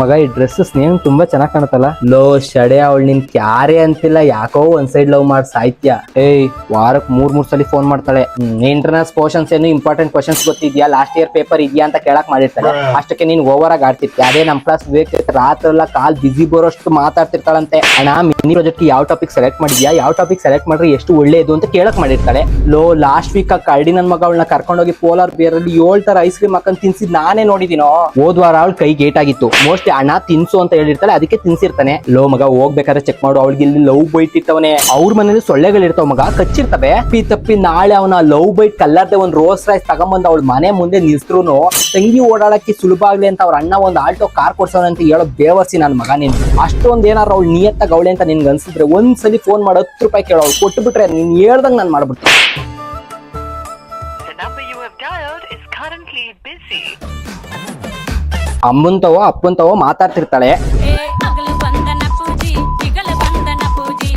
ಮಗ ಈ dresses name ತುಂಬಾ ಚೆನ್ನಾಗ್ ಕಾಣುತ್ತಲ್ಲ. ಲೋ ಶಡೆ ಅವಳು ನಿನ್ ಕ್ಯಾರೆ ಅಂತಿಲ್ಲ, ಯಾಕೋ ಒಂದ್ ಸೈಡ್ ಲವ್ ಮಾಡಿ ಸಾಹಿತ್ಯ. ಏಯ್ ವಾರಕ್ ಮೂರ್ ಸಲ ಫೋನ್ ಮಾಡ್ತಾಳೆ. ಇಂಟರ್ನಲ್ಸ್ ಪೋರ್ಷನ್ಸ್ ಏನು ಇಂಪಾರ್ಟೆಂಟ್ ಕ್ವಶನ್ಸ್ ಗೊತ್ತಿದ್ಯಾ, ಲಾಸ್ಟ್ ಇಯರ್ ಪೇಪರ್ ಇದೆಯಾ ಅಂತ ಕೇಳಕ್ ಮಾಡಿರ್ತಾಳೆ. ಅಷ್ಟಕ್ಕೆ ನೀನ್ ಓವರ್ ಆಗಿ ಆಡ್ತಿರ್ತೀಯ. ಅದೇ ನಮ್ ಕ್ಲಾಸ್ ರಾತ್ರಿ ಎಲ್ಲ ಕಾಲ್ ಬಿಸಿ ಬರೋಷ್ಟು ಮಾತಾಡ್ತಿರ್ತಾಳಂತೆ. ಅಣ್ಣ ಮಿನಿ ಪ್ರಾಜೆಕ್ಟ್ ಯಾವ ಟಾಪಿಕ್ ಸೆಲೆಕ್ಟ್ ಮಾಡಿದ್ಯಾ, ಯಾವ ಟಾಪಿಕ್ ಸೆಲೆಕ್ಟ್ ಮಾಡ್ರೆ ಎಷ್ಟು ಒಳ್ಳೇದು ಅಂತ ಕೇಳಕ್ ಮಾಡಿರ್ತಾಳೆ. ಲೋ ಲಾಸ್ಟ್ ವೀಕ್ ಆ ಕರಡಿ ನನ್ ಮಗ ಅವಳನ್ನ ಕರ್ಕೊಂಡೋಗಿ ಪೋಲಾರ್ ಬಿಯರ್ ಅಲ್ಲಿ 7 ತರ ಐಸ್ ಕ್ರೀಮ್ ಹಾಕೊಂಡ್ ತಿನ್ಸಿದ್ ನಾನೇ ನೋಡಿದೀನೋ. ಹೋದ್ವಾರ ಅವಳ ಕೈ ಗೇಟ್ ಆಗಿತ್ತು. ಮೋಸ್ಟ್ಲಿ ಅಣ್ಣ ತಿನ್ಸು ಅಂತ ಹೇಳಿರ್ತಾಳೆ, ಅದಕ್ಕೆ ತಿನ್ಸಿರ್ತಾನೆ. ಲೋ ಮಗ ಹೋಗ್ಬೇಕಾದ್ರೆ ಚೆಕ್ ಮಾಡು, ಅವಳಿಗೆ ಇಲ್ಲಿ ಲವ್ ಬೈಟ್ ಇಟ್ಟವನೆ. ಅವ್ರ ಮನೇಲಿ ಸೊಳ್ಳೆಗಳಿರ್ತಾವ ಮಗ, ಕಚ್ಚಿರ್ತವೆ. ತಪ್ಪಿ ನಾಳೆ ಅವನ ಲವ್ ಬೈಟ್ ಕಲ್ಲರ್ದೆ ಒಂದ್ ರೋಸ್ ರೈಸ್ ತಗೊಂಬಂದ್ ಅವಳ ಮನೆ ಮುಂದೆ ನಿಲ್ಸ್ರು ತಂಗಿ ಓಡಾಡಕ್ಕೆ ಸುಲಭ ಆಗ್ಲಿ ಅಂತ ಅವ್ರ ಅಣ್ಣ ಒಂದ್ ಆಲ್ಟೋ ಕಾರ್ ಕೊಡ್ಸೋಣ ಅಂತ ಹೇಳೋ ಬೇವರ್ಸಿ ನನ್ ಮಗ. ನೀನ್ ಅಷ್ಟೊಂದ್ ಏನಾರ ಅವ್ಳು ನಿಯತ್ತಾಗ ಅವಳೆ ಅಂತ ನಿನ್ಗೆ ಅನ್ಸಿದ್ರೆ ಒಂದ್ಸಲಿ ಫೋನ್ ಮಾಡಿ 10 ರೂಪಾಯಿ ಕೇಳೋ, ಅವ್ಳು ಕೊಟ್ಟು ಬಿಟ್ರೆ ನೀನ್ ಹೇಳ್ದಂಗ್ ನಾನ್ ಮಾಡ್ಬಿಡ್ತೀನಿ. ಅಮ್ಮಂತವೋ ಅಪ್ಪಂತವೋ ಮಾತಾಡ್ತಿರ್ತಾಳೆ.